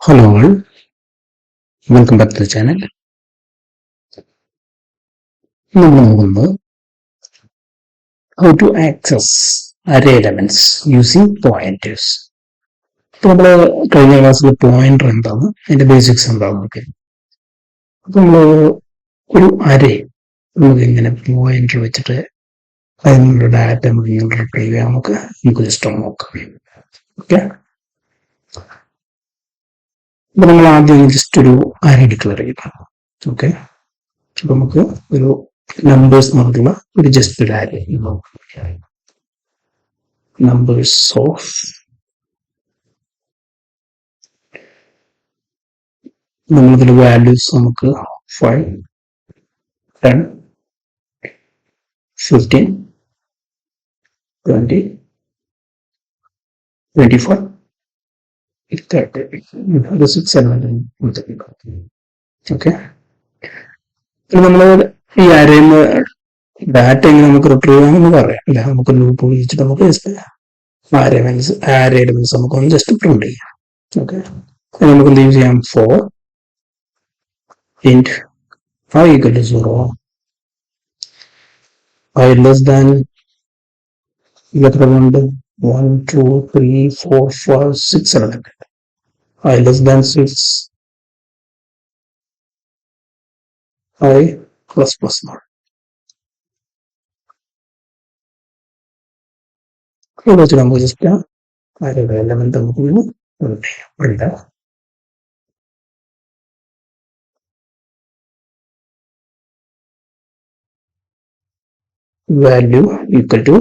Hello all, welcome back to the channel. നമ്മൾ നോക്കുന്നത് how to access array elements using pointers. അപ്പോൾ നമ്മൾ കഴിഞ്ഞ ക്ലാസ്സിൽ പോയിന്റർ എന്താണ്, അതിന്റെ ബേസിക്സ് എന്താണെന്ന് നോക്കി. അപ്പോൾ നമ്മൾ ഒരു അരേ നമുക്ക് ഇങ്ങനെ പോയിന്റർ വെച്ചിട്ട് അതിനുള്ള ഡാറ്റ നമുക്ക് ഇങ്ങനെ റിട്രീവ് ചെയ്യാൻ നമുക്ക് ജസ്റ്റ് ഒന്ന് നോക്കാം. ഓക്കെ, അപ്പൊ നമ്മൾ ആദ്യം ജസ്റ്റ് ഒരു അരേ ഡിക്ലെയർ ചെയ്യണം. ഓക്കെ, അപ്പൊ നമുക്ക് ഒരു നമ്പേഴ്സ് എന്നുള്ള ഒരു ജസ്റ്റ് ഒരു അരേ നമ്പേഴ്സ് ഓഫ് നമ്മളിതിൽ വാല്യൂസ് നമുക്ക് 5, 10, 15, 20, 24, 30, 6 element. ഓക്കെ, നമ്മൾ ഈ അരേന്ന് ഡാറ്റ എങ്ങനെ നമുക്ക് റിട്രീവ് ചെയ്യാമെന്ന് പറയാം അല്ലെ. നമുക്ക് ലൂപ്പ് ഉപയോഗിച്ചിട്ട് നമുക്ക് ജസ്റ്റ് ആരേ എലിമെന്റ്സ് നമുക്കൊന്ന് ജസ്റ്റ് പ്രിന്റ് ചെയ്യാം. ഓക്കെ, നമുക്ക് എന്ത് യൂസ് ചെയ്യാം? 4 int 5 equal to 0, 5 less than 1, 2, 3, 4, 5, 6 7, 5 less than 6, 5 plus plus 1. ഇവിടെ വെച്ച് നമുക്ക് ജസ്റ്റ് ആരുടെ എലമെന്റ് നമുക്ക് പ്രിന്റ് ചെയ്യാം. Value equal to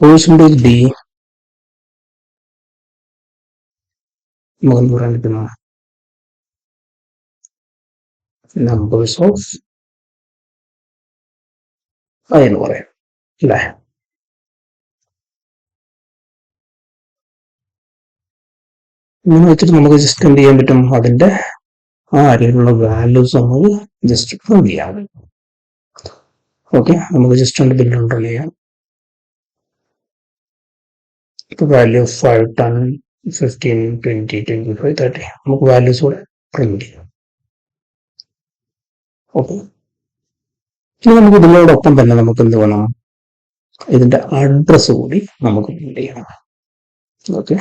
percentage d നമുക്ക് പറയാൻ പറ്റുന്ന നമ്പേഴ്സ് ഓഫ് എന്ന് പറയാം അല്ലേ. ഇങ്ങനെ വെച്ചിട്ട് നമുക്ക് ജസ്റ്റ് എന്ത് ചെയ്യാൻ പറ്റും? അതിന്റെ ആ അരയിലുള്ള വാല്യൂസ് നമുക്ക് ജസ്റ്റ് പ്രിന്റ് ചെയ്യാം. ഓക്കെ, നമുക്ക് ജസ്റ്റ് ഒന്ന് ബില്ല് കൺട്രോൾ ചെയ്യാം. വാല്യൂ 5, 10, 15, 20, 25, 30 നമുക്ക് വാല്യൂസ് കൂടെ പ്രിന്റ് ചെയ്യാം. ഓക്കെ, ഇനി നമുക്ക് ഇതിനോടൊപ്പം തന്നെ നമുക്ക് എന്ത് വേണം? ഇതിന്റെ അഡ്രസ് കൂടി നമുക്ക് പ്രിന്റ് ചെയ്യണം. ഓക്കെ,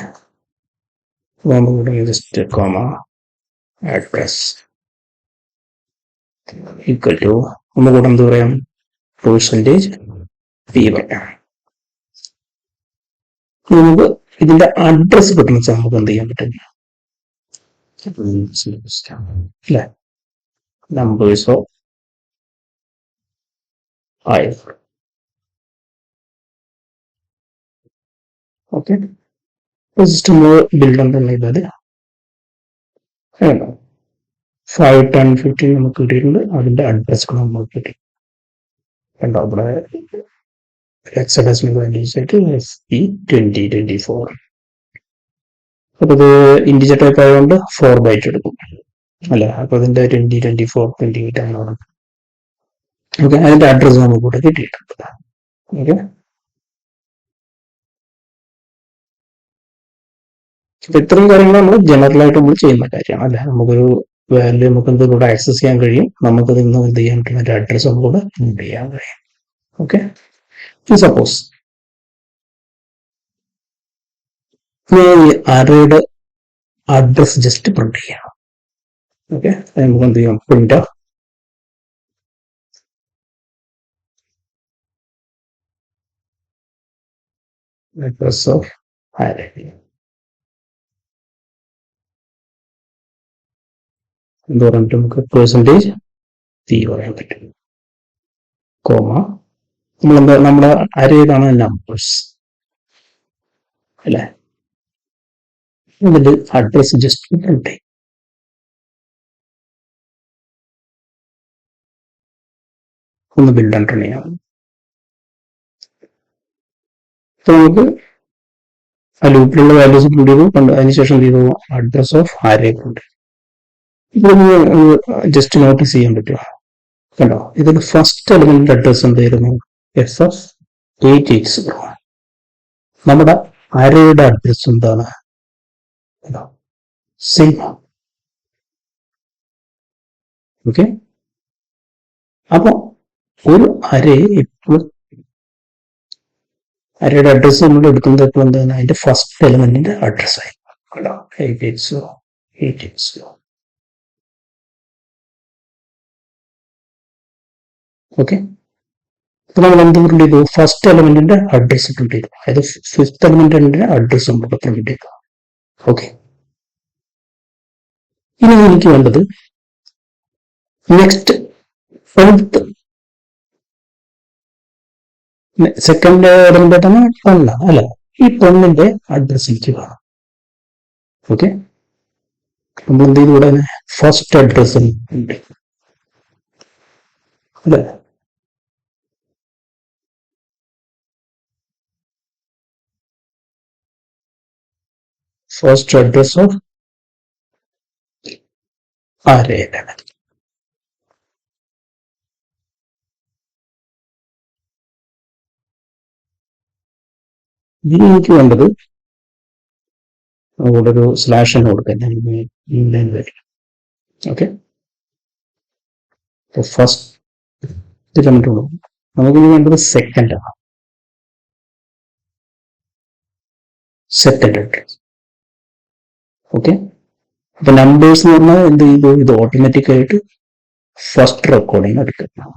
നമുക്ക് just comma address equal to നമുക്ക് എന്ത് പറയാം? പെർസെന്റേജ് p പറയാം. നമുക്ക് ഇതിന്റെ അഡ്രസ് കിട്ടുന്ന വെച്ചാൽ നമുക്ക് എന്ത് ചെയ്യാൻ പറ്റും? അല്ലെ, numbers of i. Okay, system build ഒന്നും ഇല്ലാതെ 5, 10, 15 നമുക്ക് കിട്ടിയിട്ടുണ്ട്. അതിന്റെ അഡ്രസ് നമുക്ക് കിട്ടി. കണ്ടോ, ഇവിടെ ഹെക്സാഡെസിമൽ വാല്യൂസ് ആയിട്ട് FP 2024. അപ്പൊ ഇത് ഇന്റിജർ ടൈപ്പ് ആയതുകൊണ്ട് 4 ബൈറ്റ് എടുക്കും അല്ലെ. അപ്പൊ അതിന്റെ 20, 24, 28 ആണ്. ഓക്കെ, അതിന്റെ അഡ്രസ് നമുക്ക് കൂടെ കിട്ടിയിട്ടുണ്ട്. ഓക്കെ, ഇത്രയും കാര്യങ്ങൾ നമ്മൾ ജനറൽ ആയിട്ട് നമ്മൾ ചെയ്യുന്ന കാര്യമാണ് അല്ലെ. നമുക്കൊരു വാല്യൂ നമുക്ക് എന്തുകൂടെ ആക്സസ് ചെയ്യാൻ കഴിയും. നമുക്കത് ഇന്ന് എന്ത് ചെയ്യാൻ പറ്റും? അതിന്റെ അഡ്രസ് നമുക്കൂടെ പ്രിന്റ് ചെയ്യാൻ കഴിയും. ഓക്കെ, സപ്പോസ് അറേയുടെ അഡ്രസ് ജസ്റ്റ് പ്രിന്റ് ചെയ്യാം. ഓക്കെ, നമുക്ക് എന്ത് ചെയ്യാം? പ്രിന്റ് അഡ്രസ് ഓഫ് അറേ എന്ന് പറഞ്ഞിട്ട് നമുക്ക് പെർസെന്റേജ് p പറയാൻ പറ്റും. കോമ നമ്മുടെ അരേതാണ് നമ്പേഴ്സ് അല്ലെ. ഇതിന്റെ അഡ്രസ് ജസ്റ്റ് പ്രിന്റ് ചെയ്യും. ഒന്ന് ബിൽഡ് ആൻഡ് റൺ ചെയ്യാം. അപ്പൊ നമുക്ക് ആ ലൂപ്പിലുള്ള വാല്യൂസ് പ്രിന്റ് ചെയ്തു. അതിനുശേഷം എന്ത് ചെയ്തു? Address of array print. ഇപ്പോൾ ജസ്റ്റ് നോട്ടീസ് ചെയ്യാൻ പറ്റുമോ? കണ്ടോ, ഇതിൽ ഫസ്റ്റ് എലിമെന്റ് അഡ്രസ് എന്തായിരുന്നു? FF880. നമ്മുടെ അരയുടെ അഡ്രസ് എന്താണ്? സെയിം. ഓക്കെ, അപ്പൊ ഒരു അരയെ എപ്പോഴും അരയുടെ അഡ്രസ് നമ്മൾ എടുക്കുന്നത് എപ്പോൾ എന്താണ് അതിന്റെ ഫസ്റ്റ് എലമെന്റിന്റെ അഡ്രസ് ആയി. 880. ഓക്കെ, അപ്പൊ നമ്മൾ എന്ത് പ്രിന്റ് ചെയ്തു? ഫസ്റ്റ് എലമെന്റിന്റെ അഡ്രസ് പ്രിന്റ് ചെയ്തു, അതായത് ഫിഫ്ത് എലമെന്റിന്റെ അഡ്രസ് നമ്മൾ പ്രിന്റ് ചെയ്തു. ഓക്കെ, ഇനി എനിക്ക് വേണ്ടത് നെക്സ്റ്റ് സെക്കൻഡ് എലമെന്റ് തന്നെ പെണ്ണാണ് അല്ലെ? ഈ പെണ്ണിന്റെ അഡ്രസ് എനിക്ക് വേണം. ഓക്കെ, നമ്മൾ എന്ത് ചെയ്തു? ഇവിടെ ഫസ്റ്റ് അഡ്രസ് അല്ലെ? First address of array element. ഇനി എനിക്ക് വേണ്ടത് അവിടെ ഒരു സ്ലാഷ് കൊടുക്കാം. ഓക്കെ, ഫസ്റ്റ് കണ്ടിട്ടുള്ളൂ. നമുക്കിനി വേണ്ടത് സെക്കൻഡ് ആണ്. Second address. ഓക്കെ, അപ്പൊ നമ്പേഴ്സ് എന്ന് പറഞ്ഞാൽ എന്ത് ചെയ്തു? ഇത് ഓട്ടോമാറ്റിക് ആയിട്ട് ഫസ്റ്റ് റെക്കോർഡിങ് എടുക്കുക,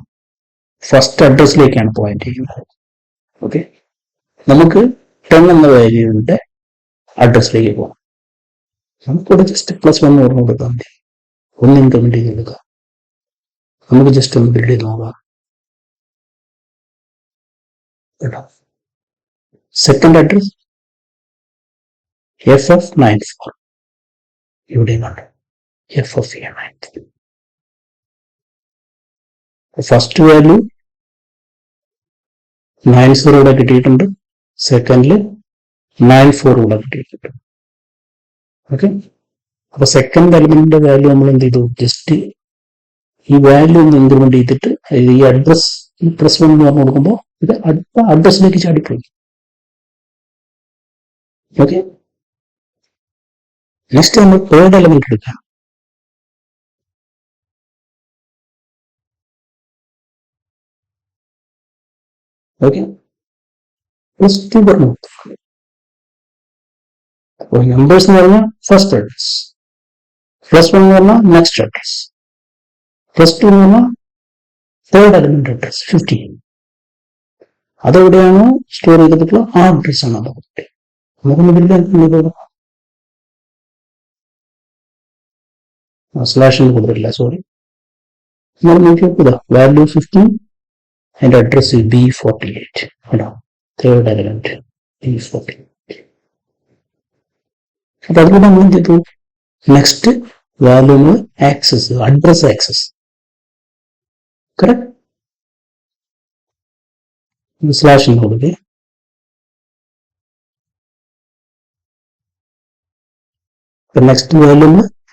ഫസ്റ്റ് അഡ്രസ്സിലേക്കാണ് പോയിന്റ് ചെയ്യുന്നത്. ഓക്കെ, നമുക്ക് 10 എന്ന വാല്യൂവിന്റെ അഡ്രസ്സിലേക്ക് പോകാം. നമുക്കിവിടെ ജസ്റ്റ് +1 ഓർമ്മ കൊടുത്താൽ മതി. ഒന്ന് ഇൻക്രിമെന്റ് ചെയ്ത് കൊടുക്കുക. നമുക്ക് ജസ്റ്റ് ഒന്ന് ബിൽഡ് ചെയ്ത് നോക്കാം കേട്ടോ. സെക്കൻഡ് അഡ്രസ് FF94 ഇവിടെയും കണ്ടു, FF94. ഫസ്റ്റ് വാല്യൂ 90 ഇവിടെ കിട്ടിയിട്ടുണ്ട്, സെക്കൻഡില് 94 ഇവിടെ കിട്ടിയിട്ടുണ്ട്. ഓക്കെ, അപ്പൊ സെക്കൻഡ് എലിമെന്റിന്റെ വാല്യൂ നമ്മൾ എന്ത് ചെയ്തു? ജസ്റ്റ് ഈ വാല്യൂ ഒന്ന് ഇൻക്രിമെന്റ് ചെയ്തിട്ട് ഈ അഡ്രസ് +1 എന്ന് പറഞ്ഞു കൊടുക്കുമ്പോൾ ഇത് അടുത്ത അഡ്രസ്സിലേക്ക് ചാടിപ്പോയി. ഓക്കെ, നെക്സ്റ്റ് നമ്മൾ തേർഡ് എലിമെന്റ് എടുക്കാം. ഓക്കെ, +2 പറഞ്ഞു. അപ്പോൾ നമ്പേഴ്സ് എന്ന് പറഞ്ഞാൽ ഫസ്റ്റ് അഡ്രസ്, +1 എന്ന് പറഞ്ഞാൽ നെക്സ്റ്റ് അഡ്രസ്, +2 എന്ന് പറഞ്ഞാൽ തേർഡ് എലിമെന്റ് അഡ്രസ് 15. അതെവിടെയാണോ സ്റ്റോർ ചെയ്തിട്ടുള്ള ആ അഡ്രസ് ആണ് അത്. നമുക്കൊന്ന് ബിൽഡ് സ്ലാഷ് കൊടുത്തിട്ടില്ല, സോറി. നമ്മൾ നോക്കി നോക്കുക, വാല്യൂ 15, അതിന്റെ അഡ്രസ് B48 കേട്ടോ, തേർഡ് എലിമെന്റ് B48. അപ്പൊ അതിലൂടെ നമ്മൾ എന്ത് ചെയ്തു? Next value access, address access. Correct, slash കൊടുക്കുക. നെക്സ്റ്റ് വാല്യൂ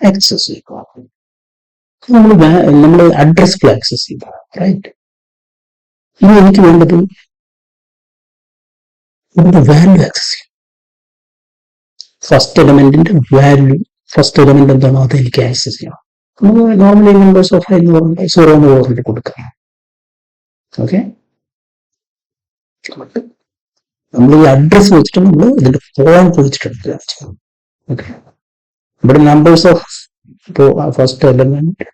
ആക്സസ് ചെയ്യുക. നമ്മൾ അഡ്രസ് ആക്സസ് ചെയ്യുക. റൈറ്റ്, ഇനി എനിക്ക് വേണ്ടത് ഇവിടെ വാല്യൂ ആക്സസ് ചെയ്യും. ഫസ്റ്റ് എലമെന്റിന്റെ വാല്യൂ, ഫസ്റ്റ് എലമെന്റ് എന്താണോ അത് എനിക്ക് ആക്സസ് ചെയ്യണം. നമുക്ക് നോർമലി നമ്പേഴ്സ് ഓഫ് എന്ന് പറയുമ്പോൾ 0 എന്ന് പറഞ്ഞിട്ട് കൊടുക്കാം. ഓക്കെ, നമ്മൾ ഈ അഡ്രസ് വെച്ചിട്ട് നമ്മൾ ഇതിന്റെ പോയിന്റ് വെച്ചിട്ട് ഓക്കെ, ഇവിടെ numbers of first element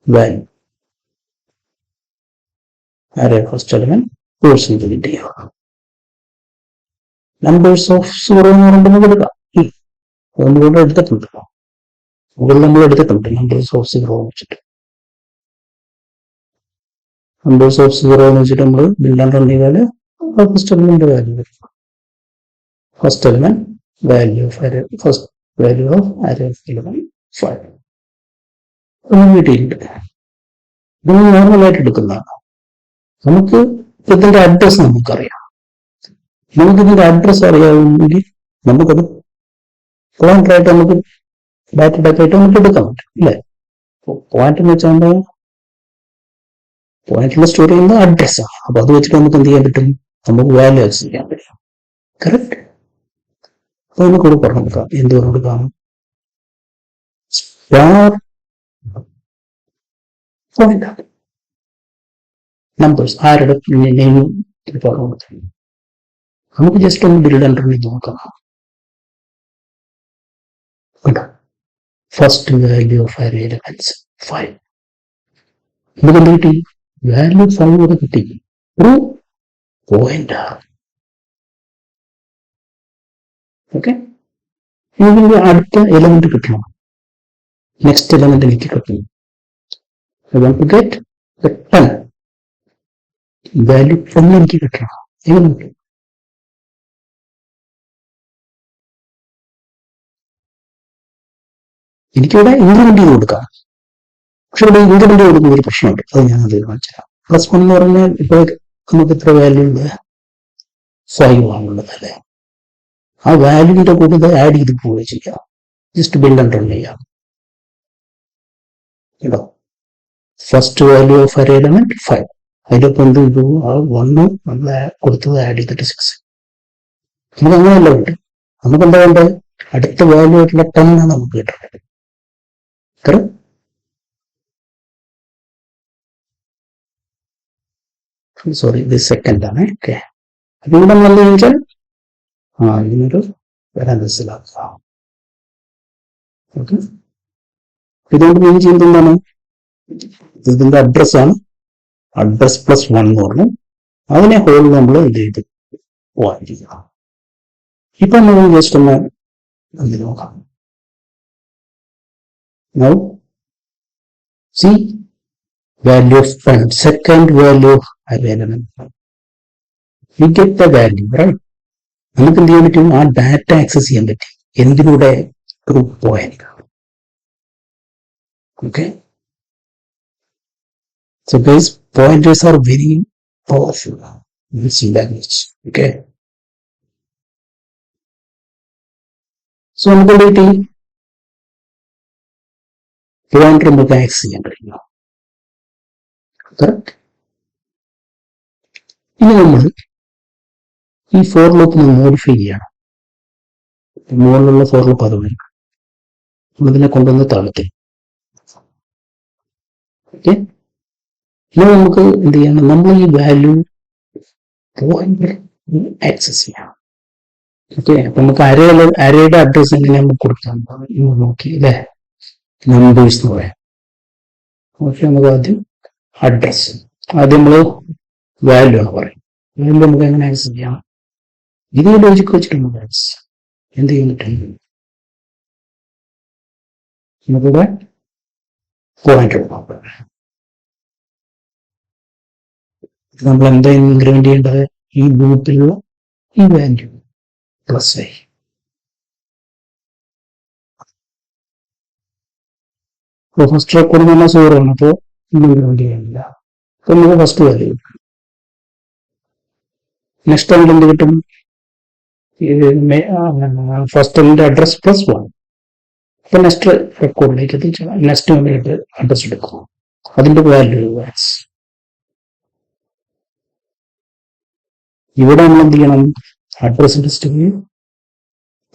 value array first element percentage ചെയ്യുക. നമ്പേഴ്സ് ഓഫ് 0 എന്ന് പറയുമ്പോൾ കൊടുക്കാം. ഒന്നുകൂടെ എടുത്തിട്ടുണ്ട്, മുകളിൽ നമ്മൾ എടുത്തിട്ടുണ്ട് നമ്പേഴ്സ് ഓഫ് 0 വെച്ചിട്ട്. നമ്പേഴ്സ് ഓഫ് 0 എന്ന് വെച്ചിട്ട് നമ്മൾ ബിൽഡ് റൺ ചെയ്താൽ ഫസ്റ്റ് എലമെന്റ് വാല്യൂ വരും. First element value of array, first value of array of element 5 കിട്ടിയിട്ടുണ്ട്. ഇത് നോർമലായിട്ട് എടുക്കുന്നതാണ്. നമുക്ക് ഇതിന്റെ അഡ്രസ് നമുക്കറിയാം. നമുക്കിതിന്റെ അഡ്രസ് അറിയാമെങ്കിൽ നമുക്കത് പോയിന്റായിട്ട് നമുക്ക് ഡാറ്റ ആയിട്ട് നമുക്ക് എടുക്കാൻ പറ്റും അല്ലേ? പോയിന്റ് എന്ന് വെച്ചാൽ പോയിന്റിൽ സ്റ്റോർ ചെയ്യുന്ന അഡ്രസ്സാണ്. അപ്പൊ അത് വെച്ചിട്ട് നമുക്ക് എന്ത് ചെയ്യാൻ പറ്റും? നമുക്ക് വാല്യൂ ആക്സസ് ചെയ്യാൻ പറ്റും. കറക്റ്റ്. അതിന് കൂടെ പറഞ്ഞു കൊടുക്കാം. എന്ത് പറഞ്ഞു കൊടുക്കാം? സ്റ്റാർ പോയിന്റ് നമ്പേഴ്സ് ആരുടെ നെയിം പറഞ്ഞു കൊടുത്തു. നമുക്ക് ജസ്റ്റ് ഒന്ന് ബിൽഡ് അണ്ടർനെയ്ത് നോക്കാം. കേട്ടോ, first value of array elements 5. നമുക്ക് എന്ത് കിട്ടി? വാല്യൂ 5 വരെ കിട്ടി. ഒരു പോയിന്റ്. ഓക്കെ, ഇതിന്റെ അടുത്ത എലമെന്റ് കിട്ടണം. നെക്സ്റ്റ് എലമെന്റ് എനിക്ക് കിട്ടണം. I want to get the 10 value 10 എനിക്ക് കിട്ടണം. എങ്ങനെ? എനിക്കിവിടെ ഇൻക്രിമെന്റ് ചെയ്ത് കൊടുക്കാം. പക്ഷെ ഇവിടെ ഇൻക്രിമെന്റ് കൊടുക്കുന്ന ഒരു പ്രശ്നമുണ്ട്. അത് ഞാൻ തീരുമാനിച്ചാൽ +1 എന്ന് പറഞ്ഞാൽ ഇപ്പൊ നമുക്ക് എത്ര വാല്യൂ ഉണ്ട്? 5 ആണുള്ളത് അല്ലേ? ആ വാല്യൂവിന്റെ കൂടെ ഇത് ആഡ് ചെയ്ത് പോവുകയും ചെയ്യാം. ജസ്റ്റ് ബിൽഡ് അണ്ടർ ചെയ്യാം. കേട്ടോ, first value of array element 5. അതിലൊപ്പം എന്ത് ചെയ്തു? ആ 1 നമ്മൾ കൊടുത്തത് ആഡ് ചെയ്തിട്ട് 6. നമുക്ക് അങ്ങനെയല്ല ഉണ്ട്. നമുക്ക് എന്താ വേണ്ടത്? അടുത്ത വാല്യൂ ആയിട്ടുള്ള 10 ആണ് നമുക്ക് കിട്ടുന്നത്. സോറി, ഇത് സെക്കൻഡ് ആണ്. ഓക്കെ, അപ്പൊ ഇവിടെ നമ്മൾ ചോദിച്ചാൽ ഇതിനൊരു വരാൻ മനസ്സിലാക്കാം. ഓക്കെ, ഇതുകൊണ്ട് മീൻ ചെയ്യുന്നത് എന്താണ്? ഇതിന്റെ അഡ്രസ്സാണ്. അഡ്രസ് +1 എന്ന് പറഞ്ഞു. അതിനെ ഹോൾ നമ്മൾ ഇത് ചെയ്ത് പോയിന്റ് ചെയ്യണം. ഇപ്പൊ നമ്മൾ ജസ്റ്റ് ഒന്ന് എന്ത് നോക്കാം. Now see value of 10, second value of array element. We get the value, right? നമുക്ക് എന്ത് ചെയ്യാൻ പറ്റും? ആ ഡാറ്റ ആക്സസ് ചെയ്യാൻ പറ്റും. എന്തിലൂടെ? Through point. Okay, so guys, pointers are very powerful in C language. Okay, so നമുക്ക് എന്ത് കിട്ടി? പോയിന്റർ നമുക്ക് ആക്സസ് ചെയ്യാൻ കഴിയും. കറക്റ്റ്. ഇനി നമ്മൾ ഈ ഫോർ ലൂപ്പിനെ മോഡിഫൈ ചെയ്യണം. മുകളിലുള്ള ഫോർ ലൂപ്പ് അത് വേണം. നമ്മളിതിനെ കൊണ്ടുവന്ന് താഴത്തെ. ഓക്കെ, ഇനി നമുക്ക് എന്ത് ചെയ്യണം? നമ്മൾ ഈ വാല്യൂ പോയിന്റർ ആക്സസ് ചെയ്യാം. ഓക്കെ, അപ്പൊ നമുക്ക് അരയുടെ അഡ്രസ് എങ്ങനെ നമുക്ക് കൊടുക്കാം നോക്കി അല്ലെ? നമ്പേഴ്സ് എന്ന് പറയാം. ഓക്കെ, നമുക്ക് ആദ്യം അഡ്രസ്, ആദ്യം നമ്മൾ വാല്യൂ ആണ് പറയും. വാല്യൂ നമുക്ക് എങ്ങനെ ആക്സസ് ചെയ്യാം? ഇതേ ലോജിക്ക് വെച്ചിട്ട് നമുക്ക് ആക്സസ് എന്ത് ചെയ്യാൻ പറ്റും? നമുക്കിവിടെ പോയിന്റ് കൊടുക്കാം. നമ്മൾ എന്താ ഇൻക്രിമെന്റ് ചെയ്യേണ്ടത്? ഈ ലൂപ്പിലുള്ള ഈ വാല്യൂ +i. ഫസ്റ്റ് റെക്കോർഡ് എന്ന് പറഞ്ഞാൽ 0 ആണ്. അപ്പോൾ ഇൻക്രിമെന്റ് ചെയ്യാനില്ല. അപ്പൊ നമുക്ക് ഫസ്റ്റ് വാല്യൂ കിട്ടും. നെക്സ്റ്റ് ആണെങ്കിൽ എന്ത് കിട്ടും? ഫസ്റ്റ് അതിന്റെ അഡ്രസ് +1. അപ്പൊ നെക്സ്റ്റ് റെക്കോർഡിലേക്ക് എത്തിച്ചാൽ നെക്സ്റ്റ് മെമ്മറിയുടെ അഡ്രസ് എടുക്കും. അതിന്റെ വാല്യൂ ഇവിടെ നമ്മൾ എന്ത് ചെയ്യണം? അഡ്രസ്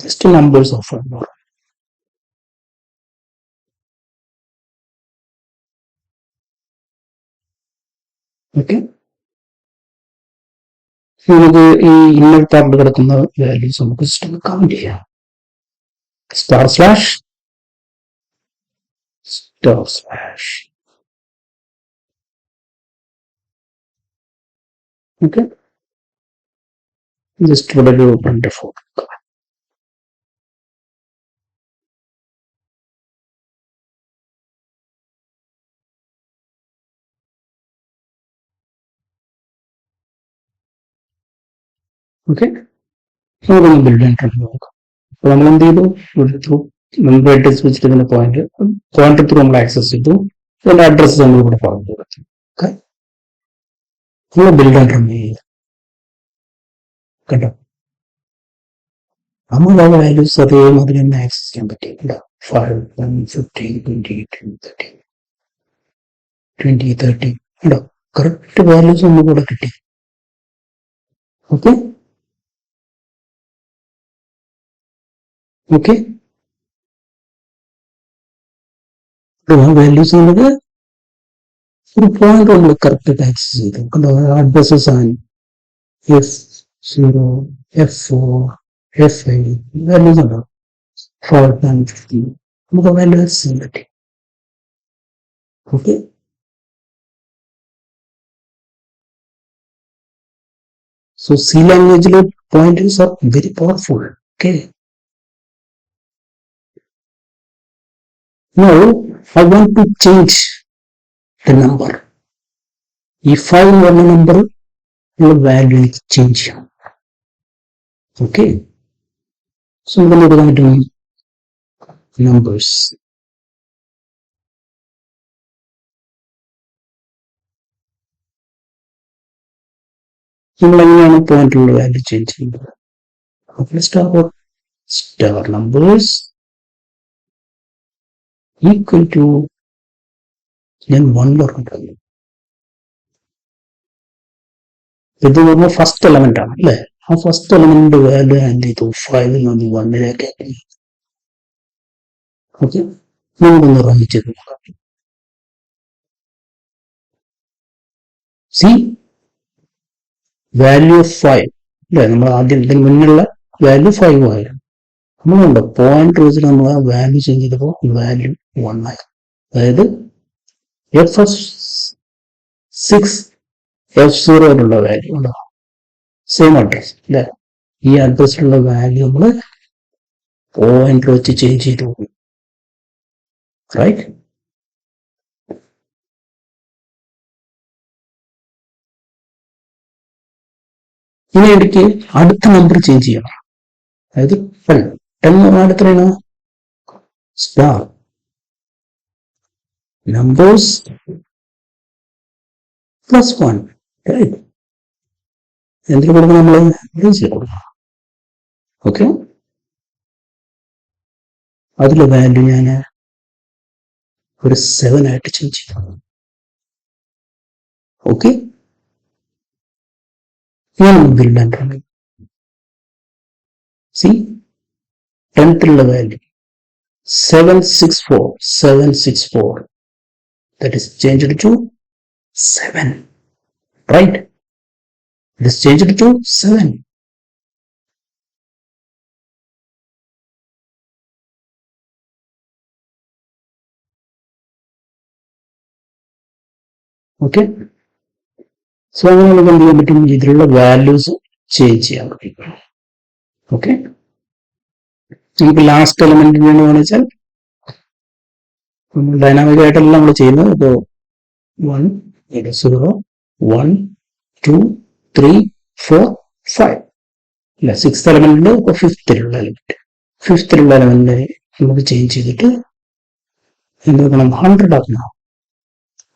ജസ്റ്റ് നമ്പേഴ്സ് ഓഫ് എന്ന് പറയും. ഓക്കെ, നമുക്ക് ഈ ഇന്നർ പാർട്ടിൽ കിടക്കുന്ന വാല്യൂസ് നമുക്ക് സിസ്റ്റം കൗണ്ട് ചെയ്യാം. // ഓക്കെ, ജസ്റ്റ് ഇവിടെ ഒരു printf കൊടുക്കുക. ഓക്കെ, നമുക്കൊന്ന് ബിൽഡ് ചെയ്തിട്ട് നോക്കാം. അപ്പൊ നമ്മൾ എന്ത് ചെയ്തു? ത്രൂ മെമ്പർ അഡ്രസ് വെച്ചിട്ട് ഇതിന്റെ പോയിന്റ് ത്രൂ നമ്മൾ ആക്സസ് ചെയ്തു. ഇതിന്റെ അഡ്രസ് നമ്മൾ ഇവിടെ പറഞ്ഞു കൊടുത്തു. ഓക്കെ, നമ്മൾ ബിൽഡ് റൺ ചെയ്യുക. കേട്ടോ, നമ്മൾ ആ വാല്യൂസ് അതേമാതിരി തന്നെ ആക്സസ് ചെയ്യാൻ പറ്റില്ല. 5, 10, 15, 20, 30, 20, 30. കേട്ടോ, കറക്റ്റ് വാല്യൂസ് നമുക്ക് ഇവിടെ കിട്ടി. Okay, Okay. Values നമുക്ക് ഒരു പോയിന്റ് നമ്മൾ കറക്റ്റ് ആക്സസ് ചെയ്തു കണ്ടോ അഡ്രസ്സസ് ആണ് F0 F4 F8 വാല്യൂസ് ഉണ്ടാവും 4 and 15 നമുക്ക് വാല്യൂസ് ചെയ്യാൻ പറ്റും okay so C language pointers are very powerful okay now I want to change the number if I want a number the value is change okay so we're going to do numbers നമ്മൾ എങ്ങനെയാണ് പോയിന്റിലുള്ള value change ചെയ്യുന്നത് star numbers equal to ഞാൻ 1 പറഞ്ഞിട്ടുണ്ട് ഇത് പറഞ്ഞ first element ആണ് അല്ലെ ആ ഫസ്റ്റ് എലമെന്റ് വാല്യൂ എന്ത് ചെയ്തു 5 നിന്ന് 1 ഓക്കെ നമുക്കൊന്ന് റൺ ചെയ്ത് നോക്കാം സി വാല്യൂ 5 അല്ലെ നമ്മൾ ആദ്യം ഇതിന് മുന്നുള്ള വാല്യൂ 5 ആയിരുന്നു നമ്മളുണ്ട് പോയിന്റ് വെച്ചിട്ട് നമ്മൾ ആ വാല്യൂ ചേഞ്ച് ചെയ്തപ്പോൾ വാല്യൂ 1 ആയി അതായത് F6 F0 ആയിട്ടുള്ള വാല്യൂ ഉണ്ടോ സെയിം അഡ്രസ് അല്ലെ ഈ അഡ്രസ്സിലുള്ള വാല്യൂ നമ്മൾ പോയിന്റ് വെച്ച് ചേഞ്ച് ചെയ്തു റൈറ്റ് ഇനി എനിക്ക് അടുത്ത നമ്പർ ചേഞ്ച് ചെയ്യണം അതായത് 10 എന്ന് പറഞ്ഞാൽ എത്രയാണ് സ്റ്റാർ നമ്പേഴ്സ് പ്ലസ് 1 റൈറ്റ് എന്തിനു കൊടുക്കണം നമ്മള് റേഞ്ചിൽ കൊടുക്കണം ഓക്കെ അതിലെ വാല്യൂ ഞാൻ ഒരു 7 ആയിട്ട് ചേഞ്ച് ചെയ്തു ഓക്കെ ഞാൻ build and run C 10th value 764 that is changed to 7 right it is changed to 7 okay so അങ്ങനെ നമുക്ക് എന്ത് ചെയ്യാൻ പറ്റും ഇതിലുള്ള വാല്യൂസ് ചേഞ്ച് ചെയ്യാൻ പറ്റും ഓക്കെ നമുക്ക് ലാസ്റ്റ് എലമെന്റ് വേണമെന്ന് വെച്ചാൽ നമ്മൾ ഡൈനാമിക് ആയിട്ടല്ല നമ്മൾ ചെയ്യുന്നത് ഇപ്പോൾ 1 0 1 2 3 4 5 അല്ല 6th എലമെന്റിൽ ഇപ്പോൾ 5th-ലുള്ള എലമെന്റ് നമുക്ക് ചേഞ്ച് ചെയ്തിട്ട് എന്ത് വെക്കണം 100 ആക്കണം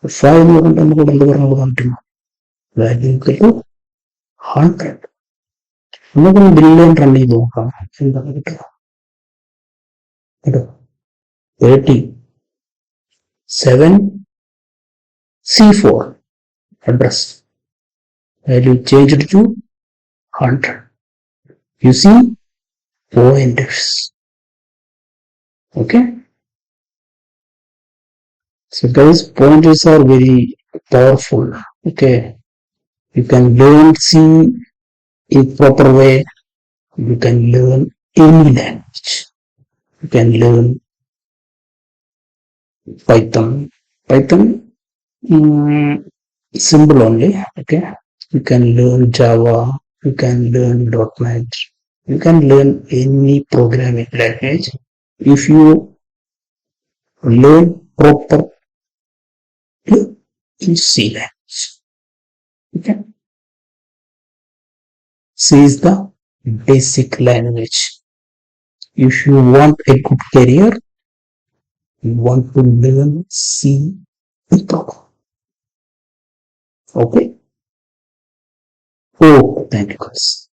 5 എന്ന് പറഞ്ഞിട്ട് നമുക്ക് എന്ത് പറഞ്ഞു പറ്റും വാല്യൂ ഈക്വൽ ടു 100 നമുക്കൊന്ന് ബില്യൺ റൺ ചെയ്ത് നോക്കാം എന്താണ് കിട്ടുക കേട്ടോ 37 C4 address value changed to 100 using pointers okay so guys pointers are very powerful okay you can learn C in proper way you can learn any language you can learn Python simple only okay you can learn Java you can learn .NET you can learn any programming language if you learn proper in C language okay C is the basic language if you want a good career you want to learn C proper okay oh thank you guys